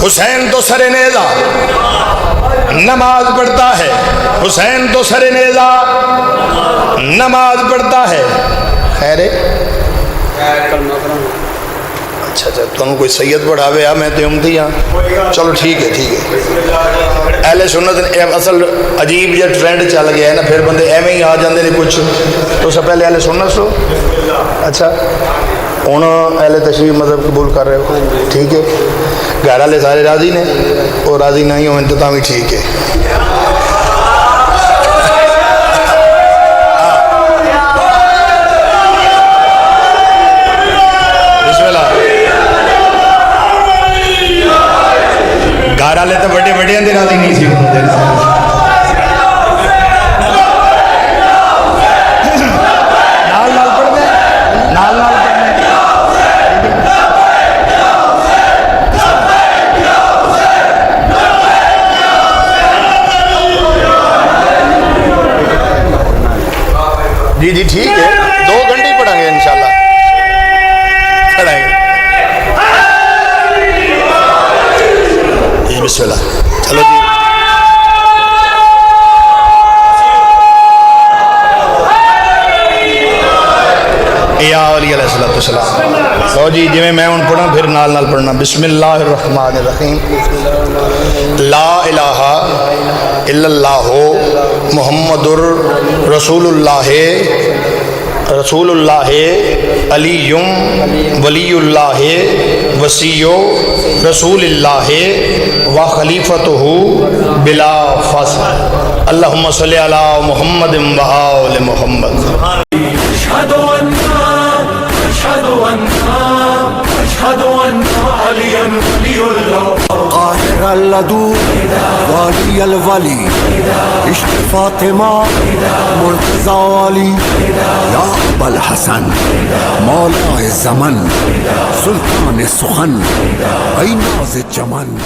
حسین تو سر نیزہ نماز پڑھتا ہے، حسین تو سر نیزہ نماز پڑھتا ہے. خیر اچھا تم کوئی سید پڑھاوے میں تو امتی ہاں. چلو ٹھیک ہے. اہل سنت اصل عجیب جہا ٹرینڈ چل گیا ہے نا، پھر بندے ایویں ہی آ جاندے نے کچھ. تو سب پہلے اہل سنت سو اچھا ہوں اہل تشریف مذہب قبول کر رہے ہو، ٹھیک ہے. گھر والے سارے راضی نے، اور راضی نہیں ہو تو بھی ٹھیک ہے. گھر والے تو بڑے بڑے اندر راضی نہیں سی ہوتے. جی ٹھیک ہے، 2 گھنٹے ہی پڑھیں گے انشاءاللہ. پڑھیں گے جی بسم اللہ. چلو جی یا علی علیہ السلام. لو جی جی میں ان پڑھا پھر نال نال پڑھنا. بسم اللہ الرحمن الرحیم. لا الہ الا اللہ محمد رسول اللہ علی ولی اللہ وصی رسول اللہ و خلیفتہ بلا فصل. اللہم صلی علی محمد و آل محمد. قاہر اللدو والی الولی عشق فاطمہ مرتضی والی یا ابا الحسن مولا زمن سلطان سخن ای ناز چمن.